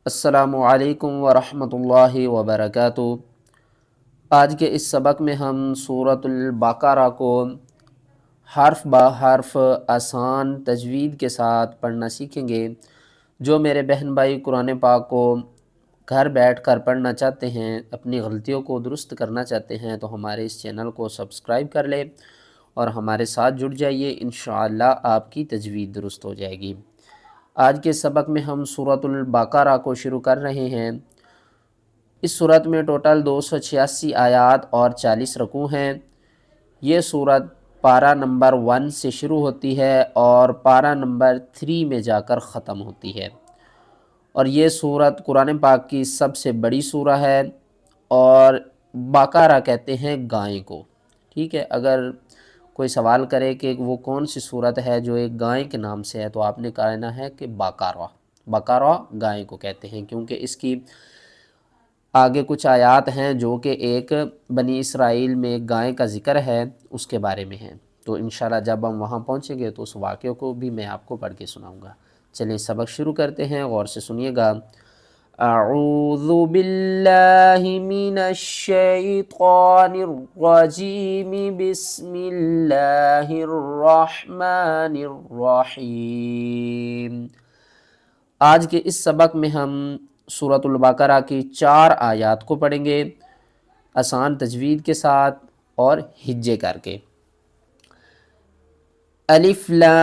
السلام علیکم ورحمۃ اللہ وبرکاتہ۔ آج کے اس سبق میں ہم سورۃ البقرہ کو حرف بہ حرف آسان تجوید کے ساتھ پڑھنا سیکھیں گے۔ جو میرے بہن بھائی قرآن پاک کو گھر بیٹھ کر پڑھنا چاہتے ہیں، اپنی غلطیوں کو درست کرنا چاہتے ہیں، تو ہمارے اس چینل کو سبسکرائب کر لیں اور ہمارے ساتھ جڑ جائیے۔ انشاءاللہ آپ کی تجوید درست ہو جائے گی۔ آج کے سبق میں ہم سورۃ البقرہ کو شروع کر رہے ہیں۔ اس سورت میں ٹوٹل 286 آیات اور 40 رکوع ہیں۔ یہ سورت پارہ نمبر 1 سے شروع ہوتی ہے اور پارہ نمبر 3 میں جا کر ختم ہوتی ہے، اور یہ سورت قرآن پاک کی سب سے بڑی سورہ ہے، اور بقرہ کہتے ہیں گائے کو۔ ٹھیک ہے، اگر کوئی سوال کرے کہ وہ کون سی سورت ہے جو ایک گائے کے نام سے ہے، تو آپ نے کہنا ہے کہ بقرہ گائے کو کہتے ہیں، کیونکہ اس کی آگے کچھ آیات ہیں جو کہ ایک بنی اسرائیل میں ایک گائے کا ذکر ہے، اس کے بارے میں ہے۔ تو انشاءاللہ جب ہم وہاں پہنچیں گے تو اس واقعے کو بھی میں آپ کو پڑھ کے سناؤں گا۔ چلیں سبق شروع کرتے ہیں، غور سے سنیے گا۔ اعوذ باللہ من الشیطان الرجیم، بسم اللہ الرحمن الرحیم۔ آج کے اس سبق میں ہم سورۃ البقرہ کی 4 آیات کو پڑھیں گے، آسان تجوید کے ساتھ اور ہجے کر کے۔ الف لام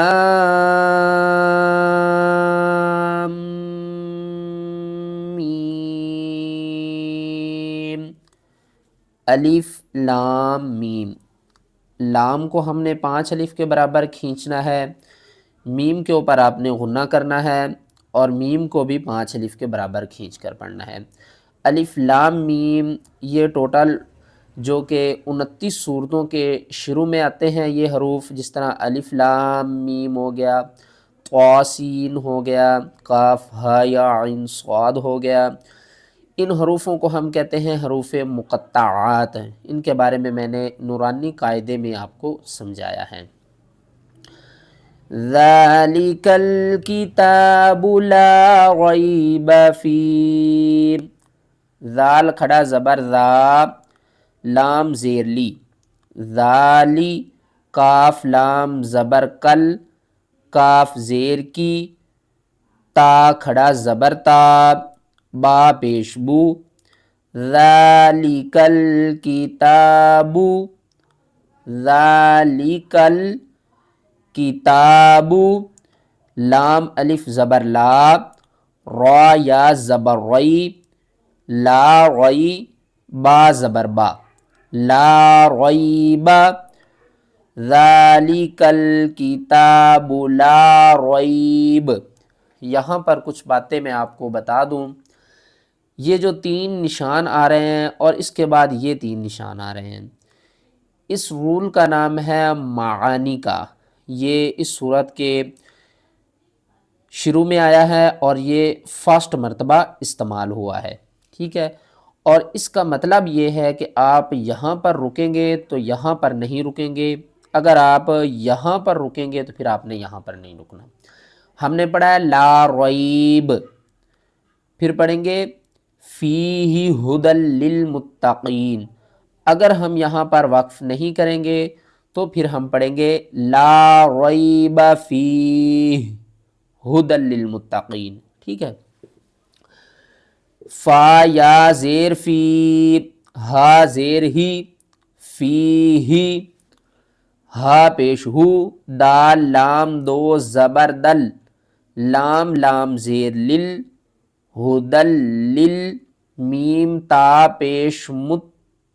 میم، الف لام میم۔ لام کو ہم نے 5 الف کے برابر کھینچنا ہے، میم کے اوپر آپ نے غنہ کرنا ہے، اور میم کو بھی 5 الف کے برابر کھینچ کر پڑھنا ہے۔ الف لام میم، یہ ٹوٹل جو کہ 29 صورتوں کے شروع میں آتے ہیں یہ حروف، جس طرح الف لام میم ہو گیا، طا سین ہو گیا، قاف ہا یا عین صاد ہو گیا۔ ان حروفوں کو ہم کہتے ہیں حروف مقطعات۔ ان کے بارے میں نے نورانی قاعدے میں آپ کو سمجھایا ہے۔ ذَلِكَ الْكِتَابُ لَا رَيْبَ فِيهِ، ذال کھڑا زبر ذا، لام زیر لی، ذالی، کاف لام زبر کل، کاف زیر کی، تا کھڑا زبر تا، با پیش بو، ذَلِكَ الْكِتَابُ، ذَلِكَ الْكِتَابُ، لام الف زبر لا، را یا زبر ری، لا ری، با زبر با، لا ریب، ذَلِكَ الْكِتَابُ لا ریب۔ یہاں پر کچھ باتیں میں آپ کو بتا دوں۔ یہ جو 3 نشان آ رہے ہیں اور اس کے بعد یہ 3 نشان آ رہے ہیں، اس رول کا نام ہے معانی کا۔ یہ اس صورت کے شروع میں آیا ہے اور یہ فرسٹ مرتبہ استعمال ہوا ہے، ٹھیک ہے۔ اور اس کا مطلب یہ ہے کہ آپ یہاں پر رکیں گے تو یہاں پر نہیں رکیں گے، اگر آپ یہاں پر رکیں گے تو پھر آپ نے یہاں پر نہیں رکنا۔ ہم نے پڑھا ہے لا ریب، پھر پڑھیں گے فیہ ھدی للمتقین۔ اگر ہم یہاں پر وقف نہیں کریں گے تو پھر ہم پڑھیں گے لا ریب فیہ ھدی للمتقین، ٹھیک ہے۔ فا یا زیر فی، ہا زیر ہی، فیہ، ہا پیش ہو، دال لام 2 زبر دل، لام لام زیر لل، ھدی لل، میم تا پیش مت،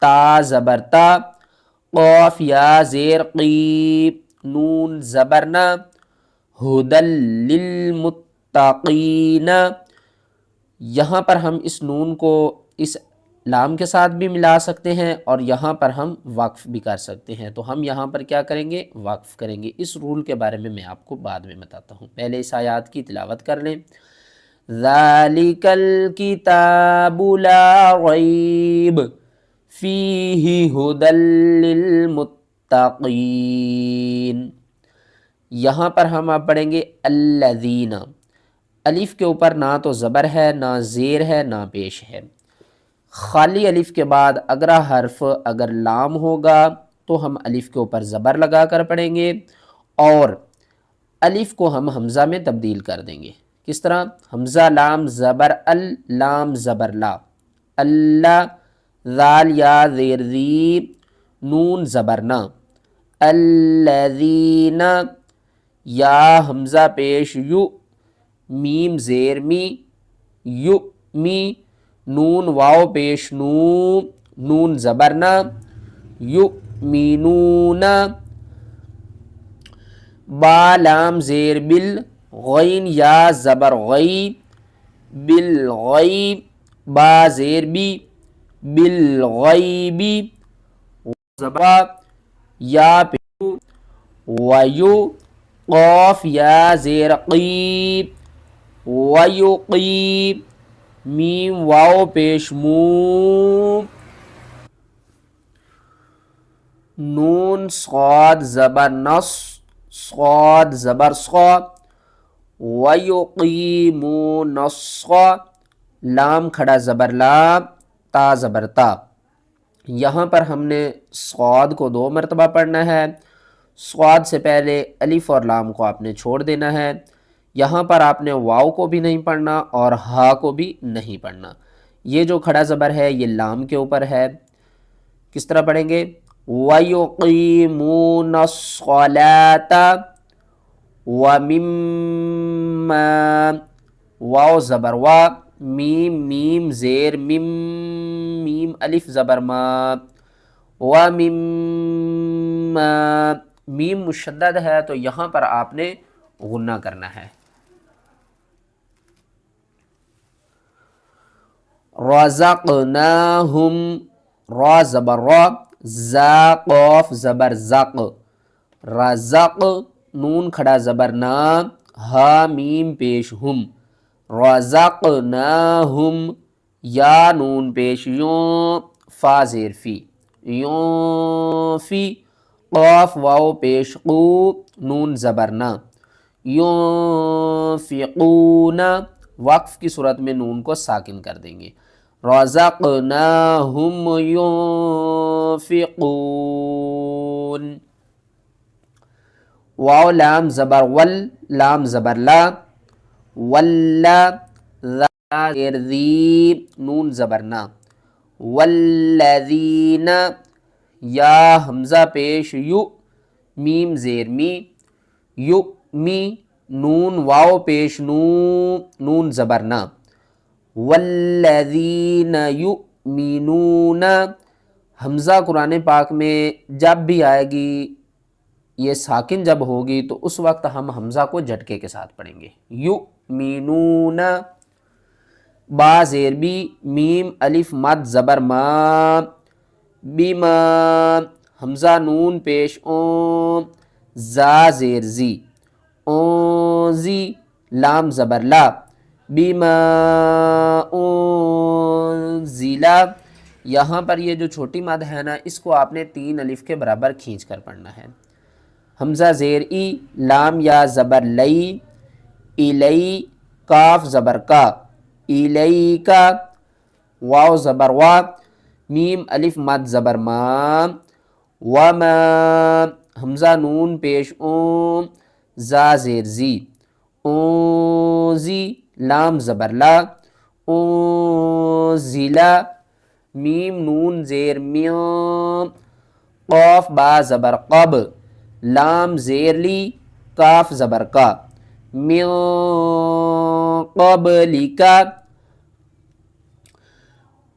تا زبر تا، قاف یا زیر قی، نون زبر نا، ھدی للمتقین۔ یہاں پر ہم اس نون کو اس لام کے ساتھ بھی ملا سکتے ہیں اور یہاں پر ہم وقف بھی کر سکتے ہیں، تو ہم یہاں پر کیا کریں گے؟ وقف کریں گے۔ اس رول کے بارے میں آپ کو بعد میں بتاتا ہوں، پہلے اس آیات کی تلاوت کر لیں۔ ذَلِكَ الْكِتَابُ لَا رَيْبَ فِيهِ ھُدًى لِّلْمُتَّقِينَ۔ یہاں پر ہم آپ پڑھیں گے الذین۔ الف کے اوپر نہ تو زبر ہے، نہ زیر ہے، نہ پیش ہے۔ خالی الف کے بعد اگلا حرف اگر لام ہوگا تو ہم الف کے اوپر زبر لگا کر پڑھیں گے، اور الف کو ہم حمزہ میں تبدیل کر دیں گے۔ کس طرح؟ حمزہ لام زبر ال، لام زبر لا، اللہ، ذال یا زیر زی، نون زبر نا، الذین، یا حمزہ پیش یو، میم زیر می، یو می، نون واو پیش نو، نون زبر نا، یو مینون، با لام زیر بل، غین یا زبر غی، بالغیب، با زیر بی، بالغیبی، زبر یا پیشو، ویو، قاف یا زیر قیب، ویقیب، میم واو پیش مو، نون صاد زبر نص، صاد زبر صا، ویقیمون الصا، لام کھڑا زبر لا، تا زبر تا۔ یہاں پر ہم نے صاد کو 2 مرتبہ پڑھنا ہے، صاد سے پہلے الف اور لام کو آپ نے چھوڑ دینا ہے۔ یہاں پر آپ نے واو کو بھی نہیں پڑھنا اور ہا کو بھی نہیں پڑھنا۔ یہ جو کھڑا زبر ہے یہ لام کے اوپر ہے۔ کس طرح پڑھیں گے؟ وَيُقِيمُونَ الصَّلَاةَ وَمِمَّا، واو زبر وا، میم میم زیر مم، میم الف زبر ما، وَمِمَّا، میم مشدد ہے تو یہاں پر آپ نے غنہ کرنا ہے۔ رَزَقْنَاهُمْ، را زبر را، زا قاف زبر زق، رزق، نون کھڑا زبر نا، ہا میم پیش ہم، رزقناہم، یا نون پیش یوں، فا زیر فی، یوں فی، قاف واو پیش قو، نون زبر نا، ينفقون، وقف کی صورت میں نون کو ساکن کر دیں گے، رزقناہم ينفقون، واو لام زبر ول، لام زبر لا، ولا، ذا زیر ذی، نون زبر نا، والذین، یا حمزہ پیش یو، میم زیر می، یو می، نون واو پیش نو، نون زبر نا، والذین یؤمنون، حمزہ قرآن پاک میں جب بھی آئے گی یہ ساکن جب ہوگی تو اس وقت ہم حمزہ کو جھٹکے کے ساتھ پڑھیں گے۔ یؤمنون، با زیر بی، میم الف مد زبر ما، بما، حمزہ نون پیش اون، زا زیر زی، اون زی، لام زبر لا، بما انزلا، یہاں پر یہ جو چھوٹی مد ہے نا اس کو آپ نے 3 الف کے برابر کھینچ کر پڑھنا ہے۔ حمزہ زیر ای، لام یا زبر لئی، الی، کاف زبر کا، الی کا، واو زبر وا، میم الف مد زبر ما، وما، حمزہ نون پیش اون، زا زیر زی، اونزی، لام زبر لا، اونزلا، میم نون زیر میوں، قاف با زبر قب، لام زیر لی، کاف زبر کا، من قبلکا،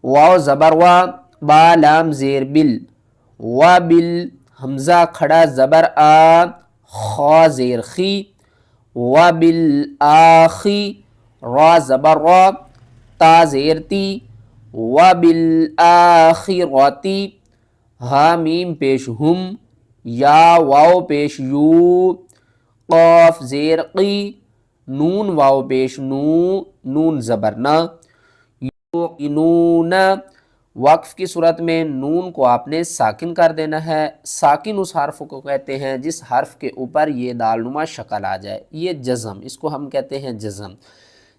واو زبر وا، با لام زیر بل، وبل، حمزہ کھڑا زبر آ، خا زیر خی، وبالآخی، را زبر را، تا زیر تی، وبالآخرتی، ہا میم پیش ہم، یا واو پیش یو، قاف زیر قی، نون واو پیش نو، نون زبر نا، یوقنون، وقف کی صورت میں نون کو آپ نے ساکن کر دینا ہے۔ ساکن اس حرف کو کہتے ہیں جس حرف کے اوپر یہ دال نما شکل آ جائے، یہ جزم، اس کو ہم کہتے ہیں جزم۔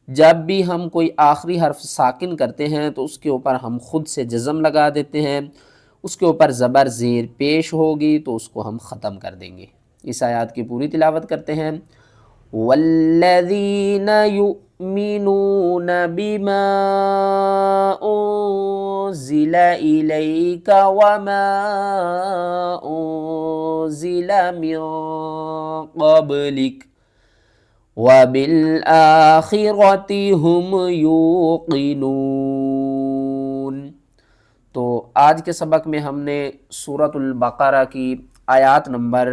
جب بھی ہم کوئی آخری حرف ساکن کرتے ہیں تو اس کے اوپر ہم خود سے جزم لگا دیتے ہیں، اس کے اوپر زبر زیر پیش ہوگی تو اس کو ہم ختم کر دیں گے۔ اس آیات کی پوری تلاوت کرتے ہیں۔ والذین یؤمنون بما انزل الیک وما انزل من قبلک وَبِالْآخِرَةِ هُمْ يُوقِنُونَ۔ تو آج کے سبق میں ہم نے سورۃ البقرہ کی آیات نمبر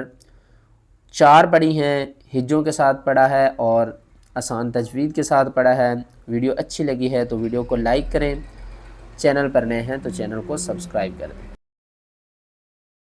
4 پڑھی ہیں، ہجوں کے ساتھ پڑھا ہے اور آسان تجوید کے ساتھ پڑھا ہے۔ ویڈیو اچھی لگی ہے تو ویڈیو کو لائک کریں، چینل پر نئے ہیں تو چینل کو سبسکرائب کر دیں۔